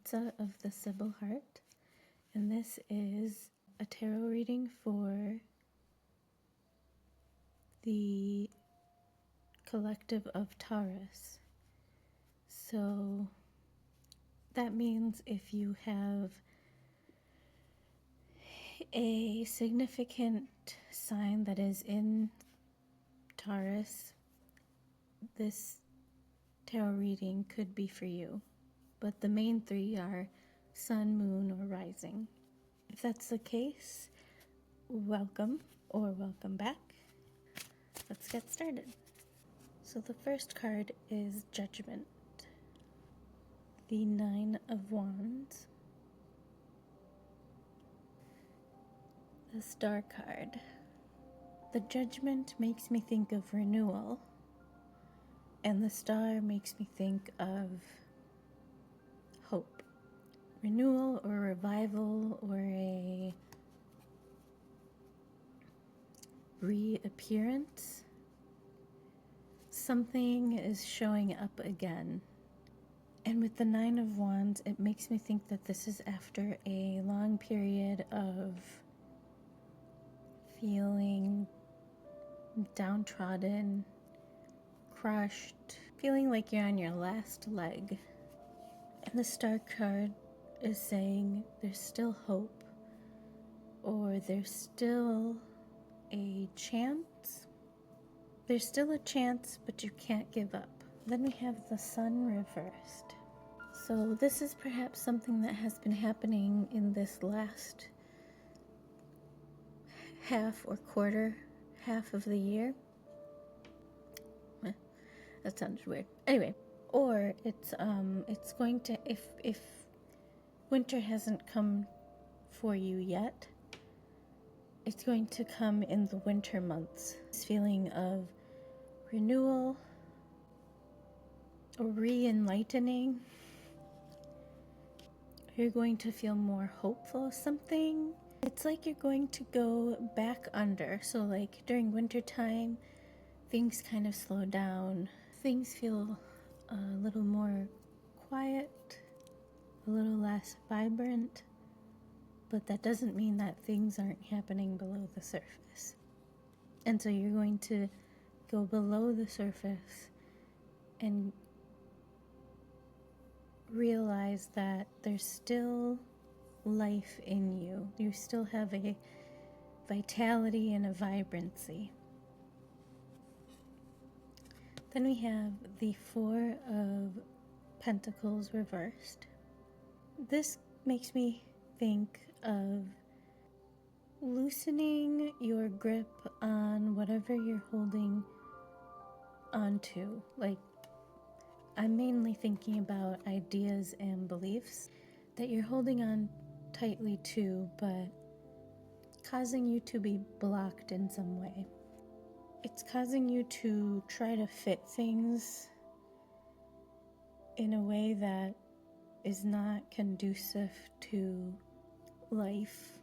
Matzah of the Sybil Heart, and this is a tarot reading for the collective of Taurus. So that means if you have a significant sign that is in Taurus, this tarot reading could be for you. But the main three are sun, moon, or rising. If that's the case, welcome or welcome back. Let's get started. So the first card is Judgment, the Nine of Wands, the Star card. The Judgment makes me think of renewal, and the Star makes me think of hope. Renewal or revival or a reappearance. Something is showing up again. And with the Nine of Wands, it makes me think that this is after a long period of feeling downtrodden, crushed, feeling like you're on your last leg. And the Star card is saying there's still hope, or there's still a chance. There's still a chance, but you can't give up. Then we have the Sun reversed. So this is perhaps something that has been happening in this last half or quarter, half of the year. That sounded weird. Anyway, or it's going to, if winter hasn't come for you yet, it's going to come in the winter months. This feeling of renewal or re-enlightening. You're going to feel more hopeful of something. It's like you're going to go back under. So like during winter time, things kind of slow down. Things feel a little more quiet, a little less vibrant. But that doesn't mean that things aren't happening below the surface. And so you're going to go below the surface and realize that there's still life in you. You still have a vitality and a vibrancy. Then we have the Four of Pentacles reversed. This makes me think of loosening your grip on whatever you're holding onto. Like, I'm mainly thinking about ideas and beliefs that you're holding on tightly to, but causing you to be blocked in some way. It's causing you to try to fit things in a way that is not conducive to life.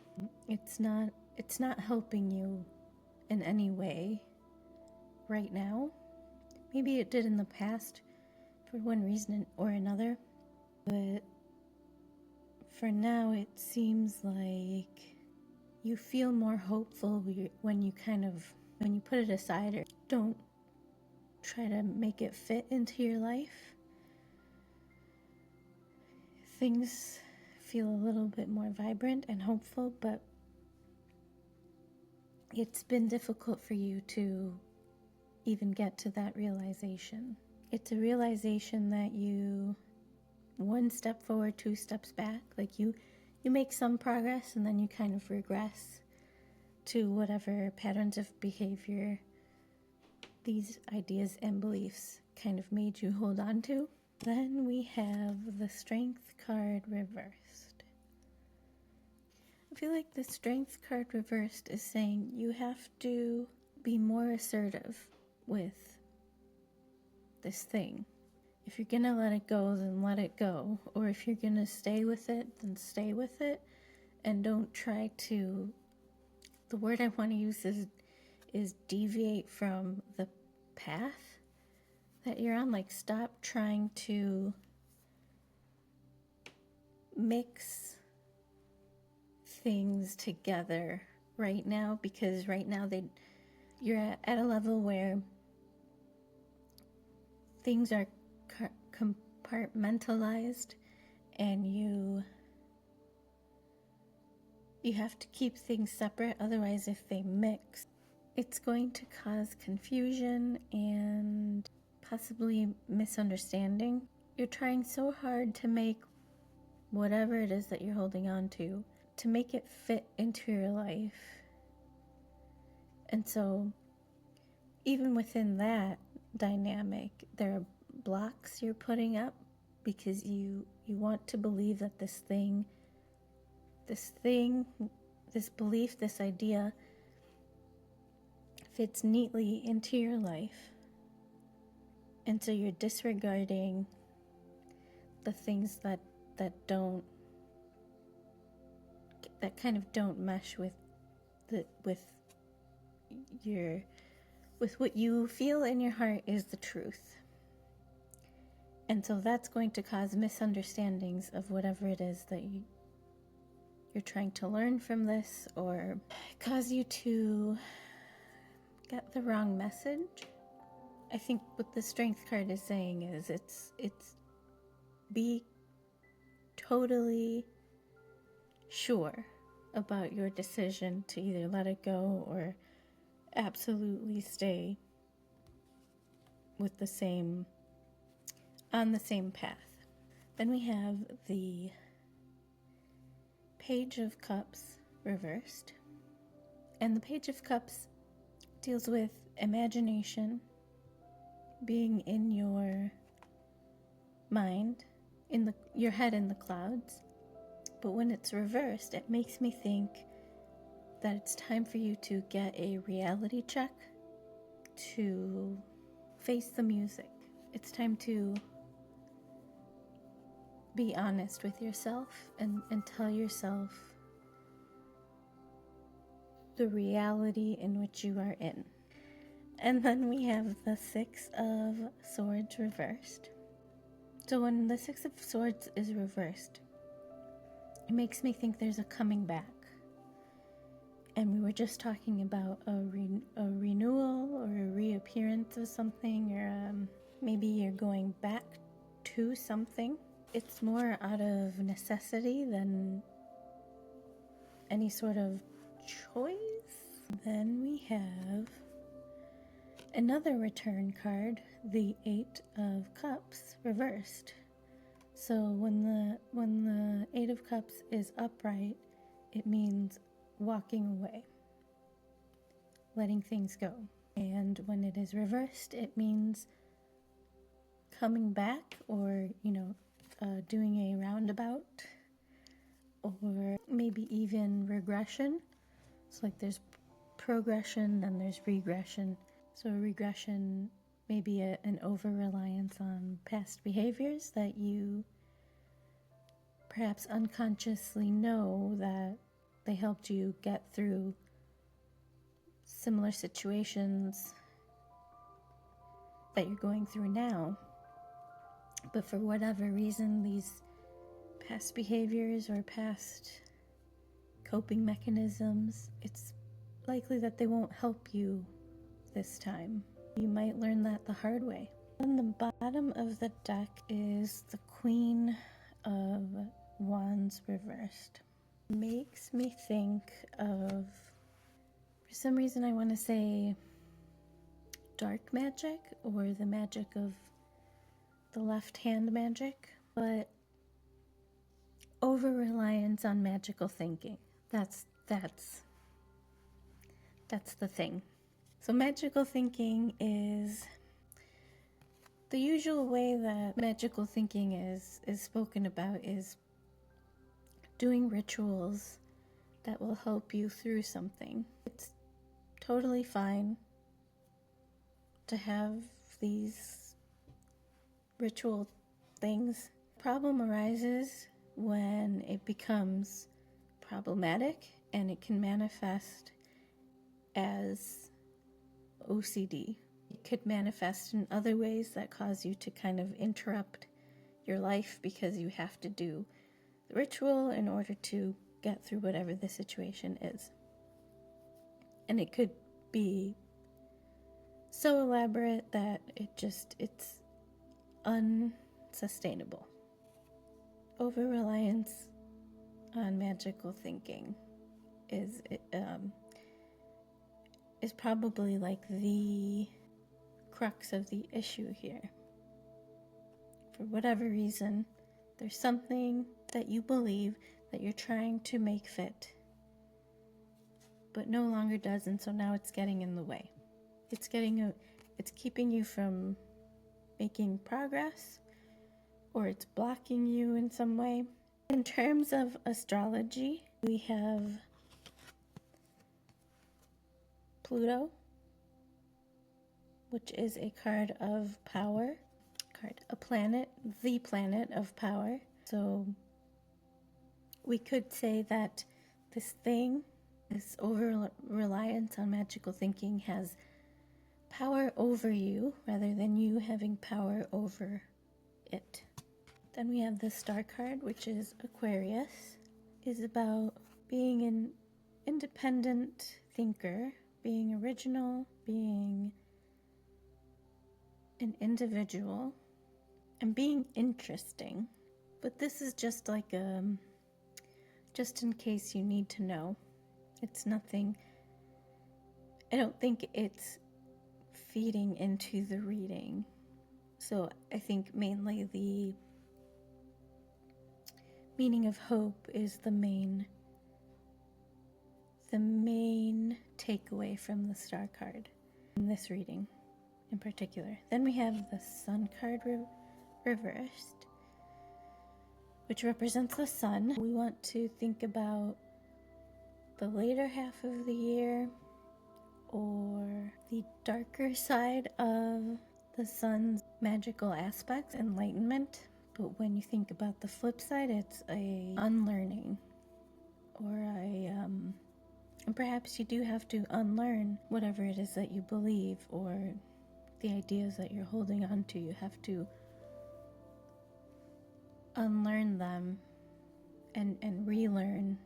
It's not helping you in any way right now. Maybe it did in the past for one reason or another, but for now it seems like you feel more hopeful when you put it aside or don't try to make it fit into your life. Things feel a little bit more vibrant and hopeful, but it's been difficult for you to even get to that realization. It's a realization that you, one step forward, two steps back. Like you make some progress and then you kind of regress to whatever patterns of behavior these ideas and beliefs kind of made you hold on to. Then we have the Strength card reversed. I feel like the Strength card reversed is saying you have to be more assertive with this thing. If you're gonna let it go, then let it go. Or if you're gonna stay with it, then stay with it. And don't try to, the word I want to use is deviate from the path that you're on. Like, stop trying to mix things together right now, because right now you're at a level where things are compartmentalized, and you have to keep things separate. Otherwise, if they mix, it's going to cause confusion and possibly misunderstanding. You're trying so hard to make whatever it is that you're holding on to make it fit into your life. And so even within that dynamic, there are blocks you're putting up because you want to believe that this belief, this idea fits neatly into your life. And so you're disregarding the things that kind of don't mesh with what you feel in your heart is the truth. And so that's going to cause misunderstandings of whatever it is that you're trying to learn from this, or cause you to get the wrong message. I think what the Strength card is saying is it's be totally sure about your decision to either let it go or absolutely stay with on the same path. Then we have the Page of Cups reversed. And the Page of Cups deals with imagination, being in your mind, your head in the clouds. But when it's reversed, it makes me think that it's time for you to get a reality check, to face the music. It's time to be honest with yourself and tell yourself the reality in which you are in. And then we have the Six of Swords reversed. So when the Six of Swords is reversed, it makes me think there's a coming back. And we were just talking about a renewal or a reappearance of something, or maybe you're going back to something. It's more out of necessity than any sort of choice. Then we have another return card, the Eight of Cups reversed. So when the Eight of Cups is upright, it means walking away, letting things go. And when it is reversed, it means coming back, or doing a roundabout, or maybe even regression. So like there's progression, then there's regression. So a regression may be an over-reliance on past behaviors that you perhaps unconsciously know that they helped you get through similar situations that you're going through now. But for whatever reason, these past behaviors or past coping mechanisms, it's likely that they won't help you this time. You might learn that the hard way. On the bottom of the deck is the Queen of Wands reversed. Makes me think of, for some reason I want to say dark magic, or the magic of the left hand magic, but over-reliance on magical thinking. That's the thing. So magical thinking is the usual way that magical thinking is spoken about is doing rituals that will help you through something. It's totally fine to have these ritual things. Problem arises when it becomes problematic, and it can manifest as OCD. It could manifest in other ways that cause you to kind of interrupt your life because you have to do ritual in order to get through whatever the situation is. And it could be so elaborate that it's unsustainable. Over-reliance on magical thinking is probably like the crux of the issue here. For whatever reason, there's something that you believe that you're trying to make fit, but no longer does, and so now it's getting in the way. It's keeping you from making progress, or it's blocking you in some way. In terms of astrology, we have Pluto, which is a card of power, a planet, the planet of power. So we could say that this over-reliance on magical thinking has power over you rather than you having power over it. Then we have the star card, which is Aquarius, is about being an independent thinker, being original, being an individual, and being interesting. But this is just like just in case you need to know. It's nothing, I don't think it's feeding into the reading. So I think mainly the meaning of hope is the main takeaway from the star card in this reading in particular. Then we have the sun card reversed, which represents the sun. We want to think about the later half of the year or the darker side of the sun's magical aspects, enlightenment. But when you think about the flip side, it's a unlearning, or and perhaps you do have to unlearn whatever it is that you believe, or the ideas that you're holding on to. You have to unlearn them and relearn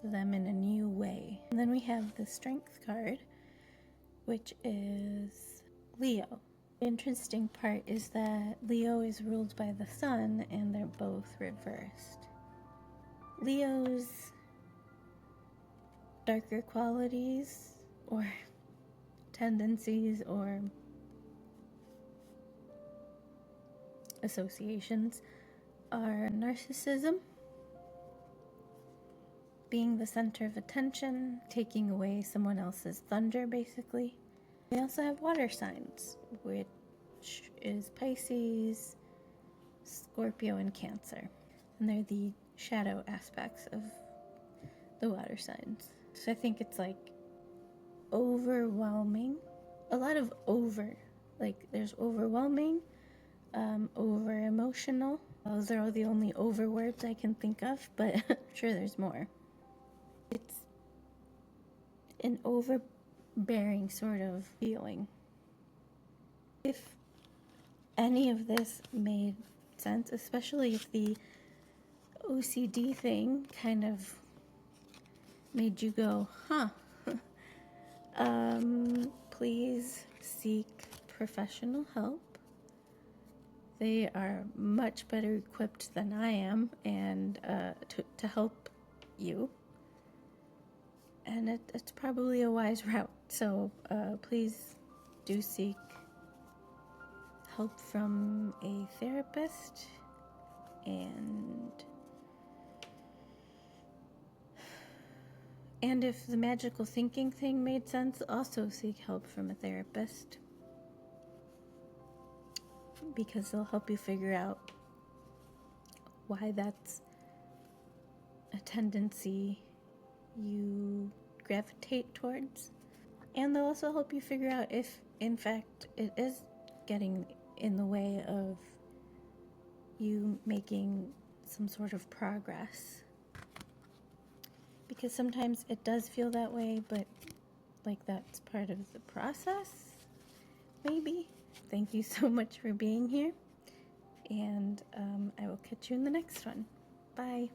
them in a new way. And then we have the strength card, which is Leo. The interesting part is that Leo is ruled by the sun and they're both reversed. Leo's darker qualities or tendencies or associations are narcissism, being the center of attention, taking away someone else's thunder, basically. We also have water signs, which is Pisces, Scorpio, and Cancer. And they're the shadow aspects of the water signs. So I think it's like overwhelming. A lot of there's overwhelming, over emotional. Those are all the only over words I can think of, but I'm sure there's more. It's an overbearing sort of feeling. If any of this made sense, especially if the OCD thing kind of made you go, huh, please seek professional help. They are much better equipped than I am and to help you. And it's probably a wise route. So please do seek help from a therapist, and if the magical thinking thing made sense, also seek help from a therapist, because they'll help you figure out why that's a tendency you gravitate towards. And they'll also help you figure out if, in fact, it is getting in the way of you making some sort of progress. Because sometimes it does feel that way, but like that's part of the process, maybe. Thank you so much for being here, and I will catch you in the next one. Bye.